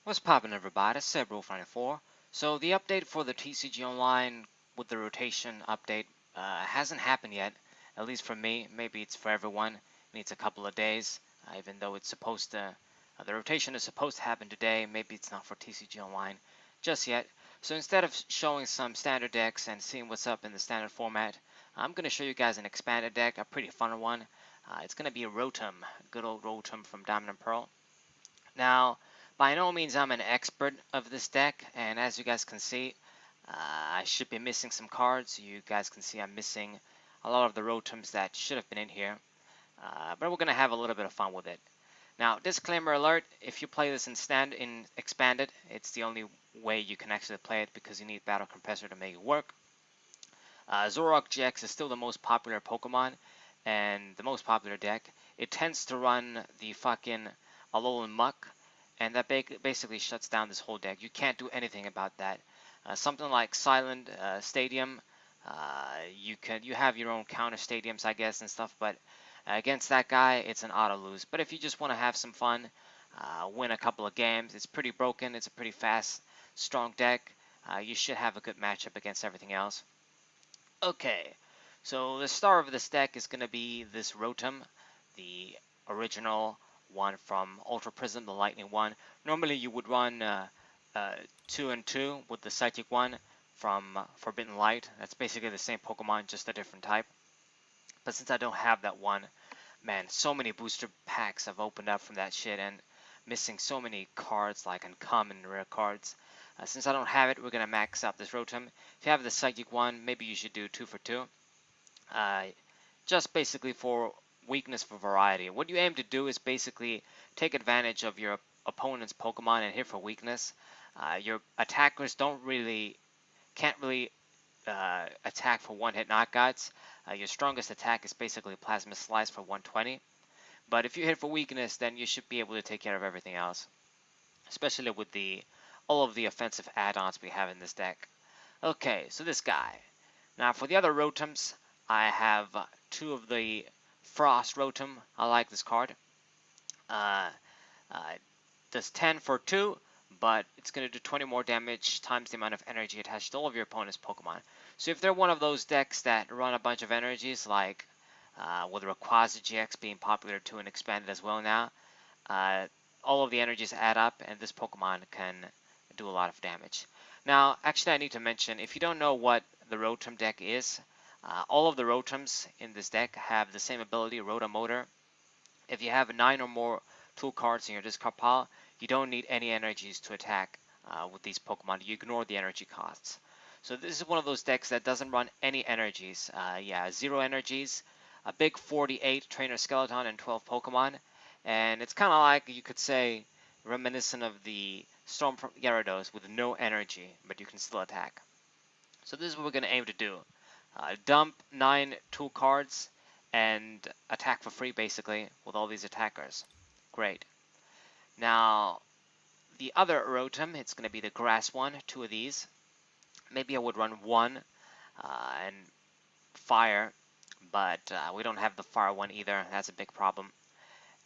What's poppin', everybody? It's Sebro94. So the update for the TCG Online with the rotation update hasn't happened yet, at least for me. Maybe it's for everyone. It needs a couple of days, even though it's supposed to. The rotation is supposed to happen today. Maybe it's not for TCG Online just yet. So instead of showing some standard decks and seeing what's up in the standard format, I'm going to show you guys an expanded deck, a pretty fun one. It's going to be a Rotom, good old Rotom from Diamond and Pearl. Now, by no means I'm an expert of this deck, and as you guys can see, I should be missing some cards. You guys can see I'm missing a lot of the Rotoms that should have been in here, but we're going to have a little bit of fun with it. Now, disclaimer alert, if you play this in Expanded, it's the only way you can actually play it because you need Battle Compressor to make it work. Zoroark GX is still the most popular Pokemon and the most popular deck. It tends to run the fucking Alolan Muck, and that basically shuts down this whole deck. You can't do anything about that. Something like Silent Stadium, you have your own counter stadiums, I guess, and stuff, but against that guy, it's an auto lose. But if you just want to have some fun, win a couple of games, it's pretty broken. It's a pretty fast, strong deck. You should have a good matchup against everything else. Okay, so the star of this deck is going to be this Rotom, the original one from Ultra Prism, the Lightning one. Normally you would run 2 and 2 with the Psychic one from Forbidden Light. That's basically the same Pokemon, just a different type. But since I don't have that one, man, so many booster packs have opened up from that shit and missing so many cards, like uncommon and rare cards. Since I don't have it, we're going to max out this Rotom. If you have the Psychic one, maybe you should do 2 for 2. Just basically for weakness for variety. What you aim to do is basically take advantage of your opponent's Pokemon and hit for weakness. Your attackers can't really attack for one-hit knockouts. Your strongest attack is basically Plasma Slice for 120. But if you hit for weakness, then you should be able to take care of everything else, especially with all of the offensive add-ons we have in this deck. Okay, so this guy. Now for the other Rotoms, I have 2 of the Frost Rotom. I like this card. Does 10 for 2, but it's going to do 20 more damage times the amount of energy attached to all of your opponent's Pokemon. So if they're one of those decks that run a bunch of energies, like with Rayquaza GX being popular too and expanded as well now, all of the energies add up, and this Pokemon can do a lot of damage. Now, actually, I need to mention, if you don't know what the Rotom deck is, all of the Rotoms in this deck have the same ability, Rotomotor. If you have 9 or more tool cards in your discard pile, you don't need any energies to attack with these Pokemon. You ignore the energy costs. So this is one of those decks that doesn't run any energies. 0 energies, a big 48 Trainer Skeleton and 12 Pokemon. And it's kind of like, you could say, reminiscent of the Storm Gyarados with no energy, but you can still attack. So this is what we're going to aim to do. Dump 9 tool cards and attack for free, basically, with all these attackers. Great. Now, the other Rotom, it's going to be the grass one, 2 of these. Maybe I would run 1 and fire, but we don't have the fire one either. That's a big problem.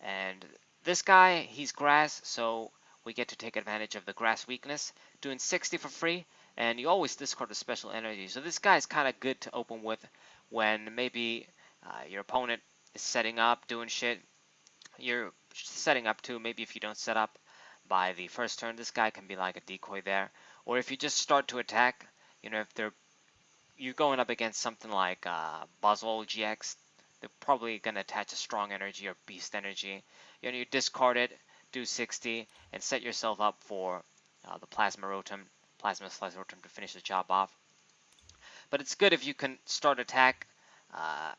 And this guy, he's grass, so we get to take advantage of the grass weakness, doing 60 for free, and you always discard the special energy. So this guy is kind of good to open with when maybe your opponent is setting up, doing shit. You're setting up too. Maybe if you don't set up by the first turn, this guy can be like a decoy there. Or if you just start to attack, if you're going up against something like Buzzwole GX, they're probably going to attach a strong energy or beast energy. You discard it, do 60, and set yourself up for the Plasma Slice Rotom to finish the job off. But it's good if you can start attack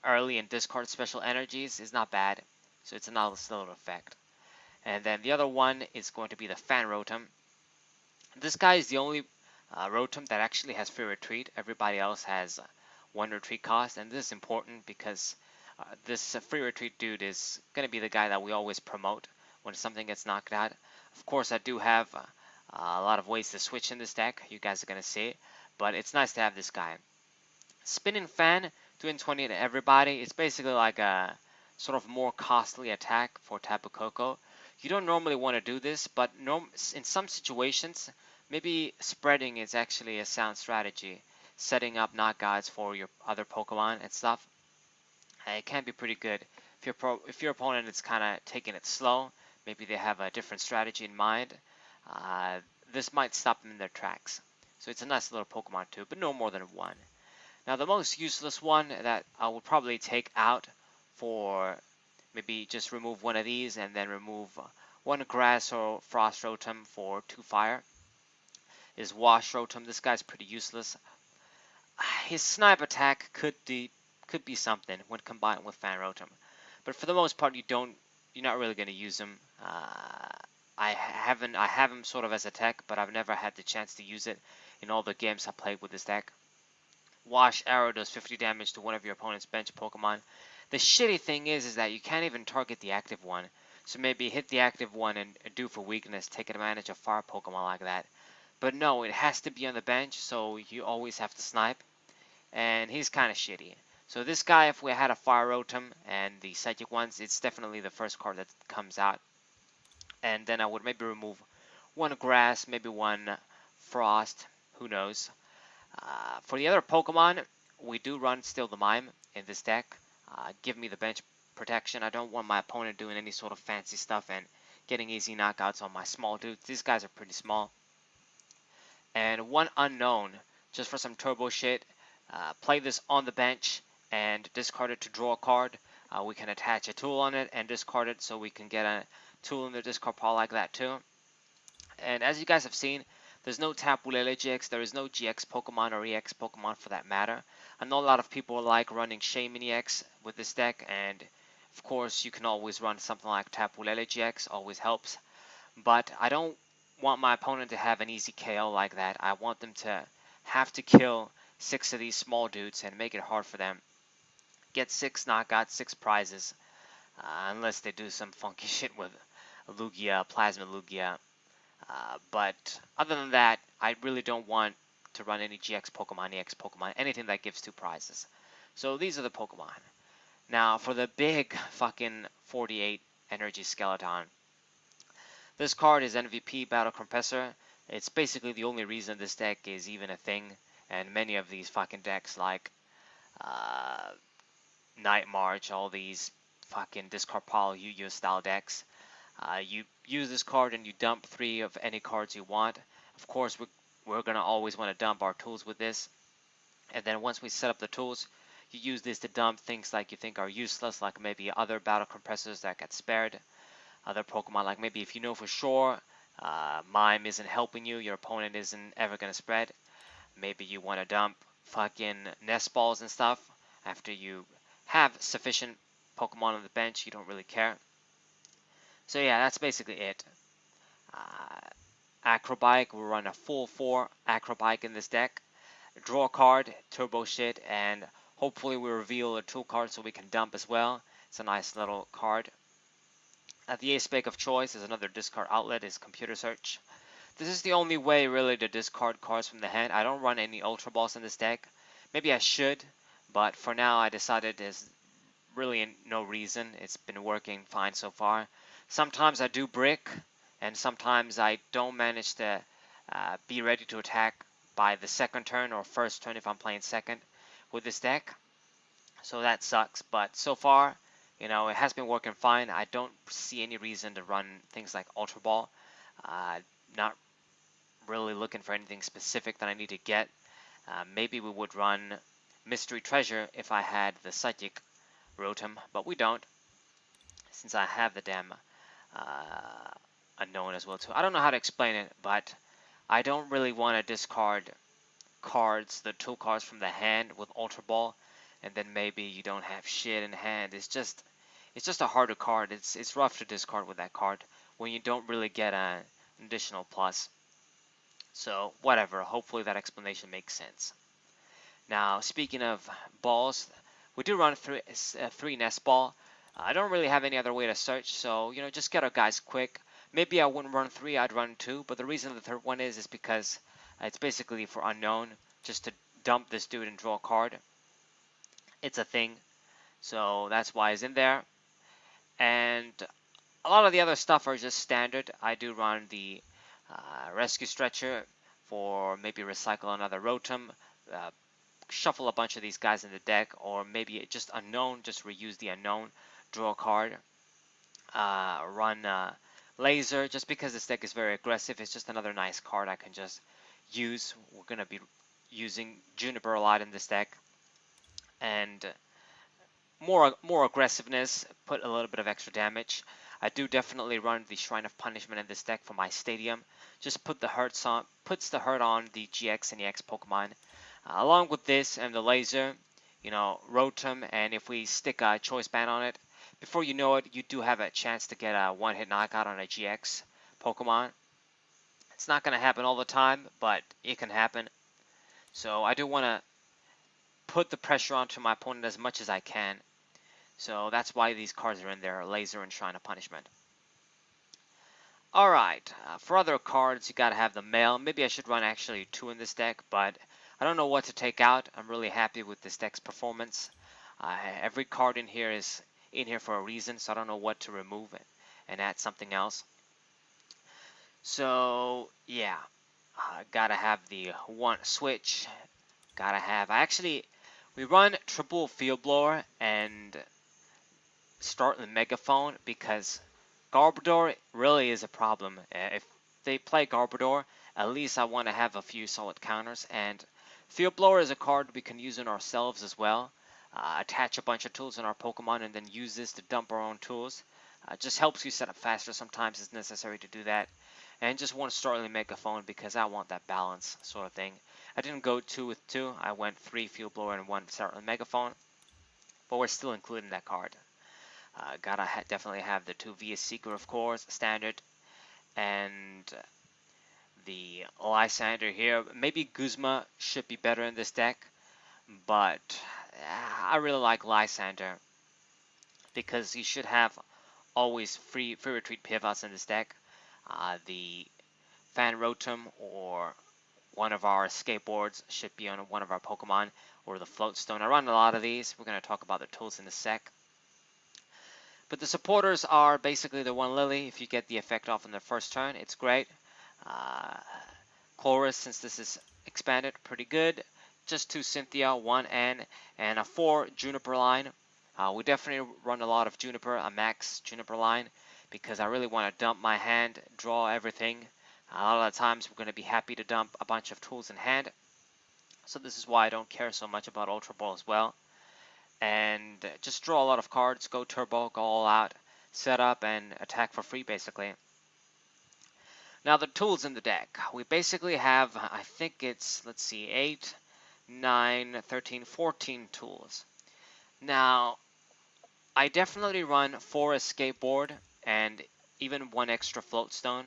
early and discard special energies. It's not bad. So it's a nice little effect. And then the other one is going to be the Fan Rotom. This guy is the only Rotom that actually has free retreat. Everybody else has 1 retreat cost, and this is important because this free retreat dude is going to be the guy that we always promote when something gets knocked out. Of course, I do have a lot of ways to switch in this deck. You guys are going to see, but it's nice to have this guy. Spinning Fan, doing 20 to everybody. It's basically like a sort of more costly attack for Tapu Koko. You don't normally want to do this, but in some situations, maybe spreading is actually a sound strategy. Setting up knockouts for your other Pokemon and stuff, it can be pretty good. If your opponent is kind of taking it slow, maybe they have a different strategy in mind, uh, this might stop them in their tracks. So it's a nice little Pokemon too, but no more than one. Now the most useless one that I would probably take out for maybe just remove one of these and then remove one grass or frost rotom for 2 fire is wash rotom. This guy's pretty useless. His snipe attack could be something when combined with fan rotom, but for the most part you're not really going to use him. I have him sort of as a tech, but I've never had the chance to use it in all the games I played with this deck. Wash Arrow does 50 damage to one of your opponent's bench Pokemon. The shitty thing is that you can't even target the active one. So maybe hit the active one and do for weakness, take advantage of fire Pokemon like that. But no, it has to be on the bench, so you always have to snipe. And he's kind of shitty. So this guy, if we had a Fire Rotom and the Psychic ones, it's definitely the first card that comes out. And then I would maybe remove one Grass, maybe one Frost, who knows. For the other Pokemon, we do run still the Mime in this deck. Give me the bench protection. I don't want my opponent doing any sort of fancy stuff and getting easy knockouts on my small dudes. These guys are pretty small. And one Unknown, just for some turbo shit. Play this on the bench and discard it to draw a card. We can attach a tool on it and discard it so we can get a tool in the discard pile like that too. And as you guys have seen, there's no Tapu Lele GX, there is no GX Pokemon or EX Pokemon for that matter. I know a lot of people like running Shaman EX with this deck, and of course you can always run something like Tapu Lele GX, always helps. But I don't want my opponent to have an easy KO like that. I want them to have to kill 6 of these small dudes and make it hard for them. Get 6 knockouts, 6 prizes, unless they do some funky shit with Lugia, Plasma Lugia. But other than that, I really don't want to run any GX Pokemon, EX Pokemon, anything that gives 2 prizes. So these are the Pokemon. Now for the big fucking 48 energy skeleton. This card is MVP Battle Compressor. It's basically the only reason this deck is even a thing. And many of these fucking decks like Night March, all these fucking discard pile Yu-Gi-Oh style decks. You use this card and you dump 3 of any cards you want. Of course, we're going to always want to dump our tools with this. And then once we set up the tools, you use this to dump things like you think are useless, like maybe other battle compressors that get spared. Other Pokemon, like maybe if you know for sure Mime isn't helping you, your opponent isn't ever going to spread. Maybe you want to dump fucking nest balls and stuff after you have sufficient Pokemon on the bench, you don't really care. So yeah, that's basically it. Acrobike, we'll run a full 4 Acrobike in this deck. Draw a card, turbo shit, and hopefully we reveal a tool card so we can dump as well. It's a nice little card. The ace spec of choice is another discard outlet, is computer search. This is the only way really to discard cards from the hand. I don't run any Ultra Balls in this deck. Maybe I should, but for now I decided there's really no reason. It's been working fine so far. Sometimes I do brick, and sometimes I don't manage to be ready to attack by the second turn or first turn if I'm playing second with this deck. So that sucks, but so far, you know, it has been working fine. I don't see any reason to run things like Ultra Ball. Not really looking for anything specific that I need to get. Maybe we would run Mystery Treasure if I had the Psychic Rotom, but we don't, since I have the damn Unknown as well too. I don't know how to explain it, but I don't really want to discard cards, the tool cards from the hand with Ultra Ball, and then maybe you don't have shit in hand. It's just a harder card. It's rough to discard with that card when you don't really get an additional plus. So whatever, hopefully that explanation makes sense. Now speaking of balls, we do run 3 nest ball. I don't really have any other way to search, so you know, just get our guys quick. Maybe I wouldn't run 3, I'd run 2, but the reason the third one is because it's basically for Unknown, just to dump this dude and draw a card. It's a thing, so that's why it's in there. And A lot of the other stuff are just standard. I do run the rescue stretcher for maybe recycle another Rotom, uh, shuffle a bunch of these guys in the deck, or maybe just unknown, just reuse the unknown, draw a card, run laser, just because this deck is very aggressive. It's just another nice card I can just use. We're going to be using Juniper a lot in this deck, and more aggressiveness, put a little bit of extra damage. I do definitely run the Shrine of Punishment in this deck for my stadium. Just puts the hurt on the GX and EX Pokemon. Along with this and the laser, Rotom, and if we stick a choice band on it, before you know it, you do have a chance to get a one-hit knockout on a GX Pokemon. It's not going to happen all the time, but it can happen. So I do want to put the pressure onto my opponent as much as I can. So that's why these cards are in there, Laser and Shrine of Punishment. Alright, for other cards, you gotta have the Mail. Maybe I should run actually 2 in this deck, but I don't know what to take out. I'm really happy with this deck's performance. Every card in here is in here for a reason, so I don't know what to remove and add something else. So, yeah, gotta have the one switch. We run triple Field Blower and start the Megaphone because Garbodor really is a problem. If they play Garbodor, at least I want to have a few solid counters. And Field Blower is a card we can use on ourselves as well. Attach a bunch of tools on our Pokemon and then use this to dump our own tools. Just helps you set up faster. Sometimes it's necessary to do that. And just want to start the Megaphone because I want that balance sort of thing. I didn't go 2 with 2. I went 3 Field Blower and 1 Startling Megaphone. But we're still including that card. Definitely have the 2 VS Seeker, of course, standard, and the Lysander here. Maybe Guzma should be better in this deck, but I really like Lysander because he should have always free retreat pivots in this deck. The Fan Rotom or one of our skateboards should be on one of our Pokemon, or the Floatstone. I run a lot of these. We're going to talk about the tools in a sec. But the supporters are basically the one Lily. If you get the effect off on the first turn, it's great. Chorus, since this is expanded, pretty good. Just 2 Cynthia, 1 N, and a 4 Juniper line. We definitely run a lot of Juniper, a max Juniper line, because I really want to dump my hand, draw everything. A lot of the times we're going to be happy to dump a bunch of tools in hand. So this is why I don't care so much about Ultra Ball as well. And just draw a lot of cards, go turbo, go all out, set up, and attack for free, basically. Now, the tools in the deck. We basically have, I think it's, let's see, 8, 9, 13, 14 tools. Now, I definitely run 4 Escape Board and even 1 extra Floatstone,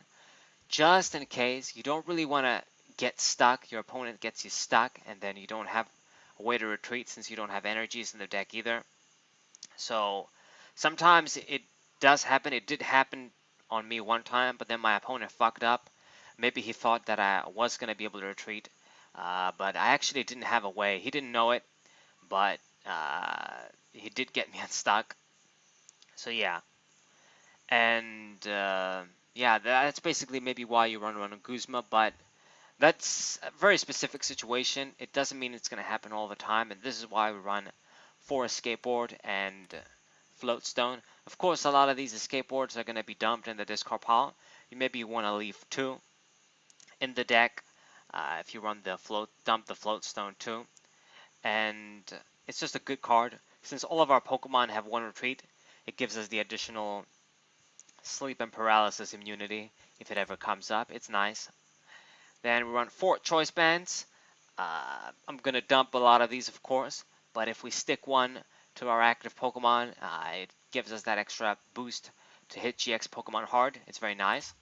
just in case you don't really want to get stuck, your opponent gets you stuck, and then you don't have a way to retreat since you don't have energies in the deck either. So sometimes it does happen. It did happen on me one time, but then my opponent fucked up. Maybe he thought that I was going to be able to retreat, but I actually didn't have a way. He didn't know it, but he did get me unstuck. So yeah, and yeah, that's basically maybe why you run Guzma, but that's a very specific situation. It doesn't mean it's going to happen all the time, and this is why we run 4 Escape Board and Floatstone. Of course, a lot of these Escape Boards are going to be dumped in the discard pile. You maybe want to leave 2 in the deck if you run dump the Floatstone too. And it's just a good card. Since all of our Pokemon have 1 retreat, it gives us the additional sleep and paralysis immunity if it ever comes up. It's nice. Then we run 4 choice bands. I'm going to dump a lot of these, of course, but if we stick 1 to our active Pokemon, it gives us that extra boost to hit GX Pokemon hard. It's very nice.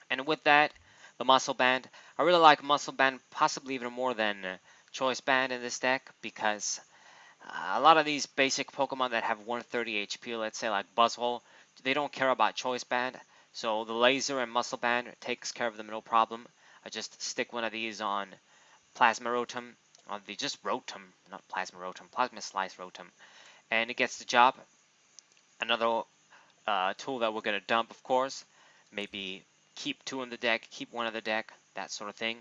And with that, the Muscle Band. I really like Muscle Band, possibly even more than Choice Band in this deck, because a lot of these basic Pokemon that have 130 HP, let's say like Buzzwole, they don't care about Choice Band. So the Laser and Muscle Band takes care of them no problem. I just stick 1 of these on Plasma Rotom, on the just Rotom, not Plasma Rotom, Plasma Slice Rotom, and it gets the job. Another tool that we're going to dump, of course. Maybe keep 2 in the deck, keep 1 in the deck, that sort of thing.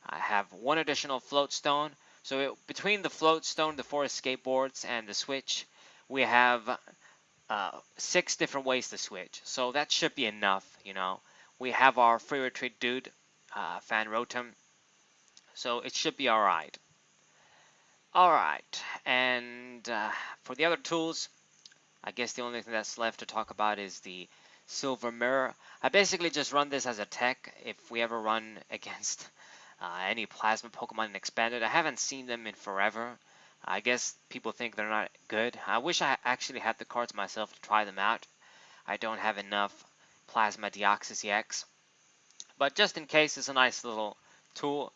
I have 1 additional float stone. So between the float stone, the 4 skateboards, and the switch, we have 6 different ways to switch. So that should be enough, you know. We have our free retreat dude, fan Rotom. So it should be alright. Alright, and for the other tools, I guess the only thing that's left to talk about is the silver mirror. I basically just run this as a tech if we ever run against any plasma Pokemon in expanded. I haven't seen them in forever. I guess people think they're not good. I wish I actually had the cards myself to try them out. I don't have enough plasma Deoxys EX. But just in case, it's a nice little tool.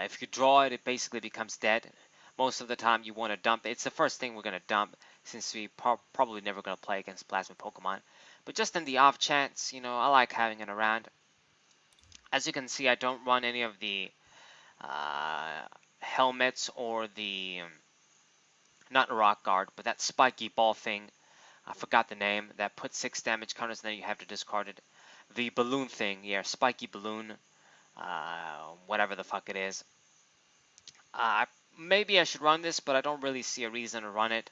If you draw it, it basically becomes dead. Most of the time you want to dump it. It's the first thing we're going to dump since we probably never going to play against plasma Pokemon. But just in the off chance, you know, I like having it around. As you can see, I don't run any of the helmets or the, not rock guard, but that spiky ball thing. I forgot the name. That puts 6 damage counters and then you have to discard it. The balloon thing, yeah, spiky balloon. Whatever the fuck it is. Maybe I should run this, but I don't really see a reason to run it.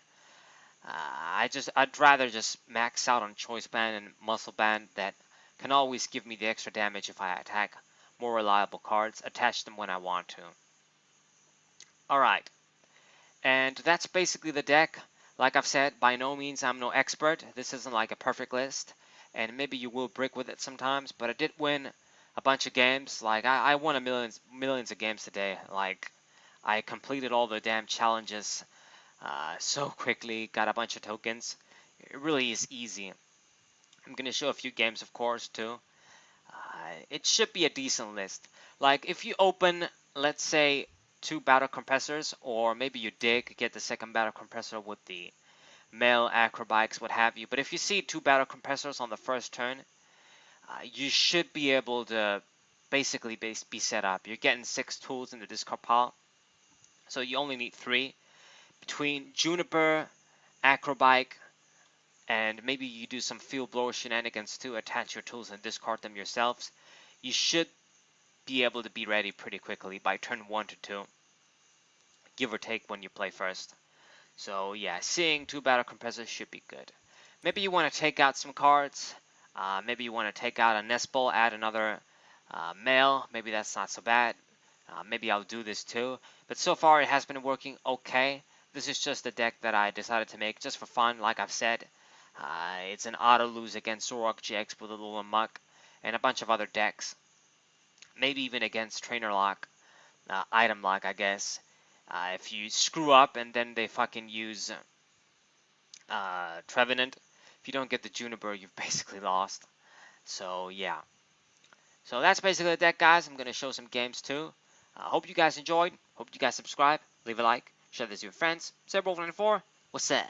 I'd rather just max out on choice band and muscle band that can always give me the extra damage if I attack more reliable cards, attach them when I want to. Alright, and that's basically the deck. Like I've said, by no means I'm no expert. This isn't like a perfect list, and maybe you will brick with it sometimes, but I did win a bunch of games. Like I won millions of games today. Like I completed all the damn challenges so quickly, got a bunch of tokens. It really is easy. I'm gonna show a few games, of course, too. It should be a decent list. Like if you open, let's say, 2 battle compressors, or maybe you get the second battle compressor with the male acrobikes, what have you. But if you see 2 battle compressors on the first turn, you should be able to basically be set up. You're getting 6 tools in the discard pile, so you only need 3. Between Juniper, Acrobike, and maybe you do some field blower shenanigans to attach your tools and discard them yourselves, you should be able to be ready pretty quickly by turn 1 to 2, give or take when you play first. So yeah, seeing 2 battle compressors should be good. Maybe you want to take out some cards. Maybe you want to take out a Nespel, add another male. Maybe that's not so bad. Maybe I'll do this too. But so far it has been working okay. This is just a deck that I decided to make just for fun, like I've said. It's an auto lose against Zoroark GX with a little muck and a bunch of other decks. Maybe even against Trainer Lock, Item Lock, I guess. If you screw up and then they fucking use Trevenant, if you don't get the Juniper, you've basically lost. So yeah. So that's basically the deck, guys. I'm going to show some games too. Hope you guys enjoyed. Hope you guys subscribe. Leave a like. Share this with your friends. Zebra94, what's up?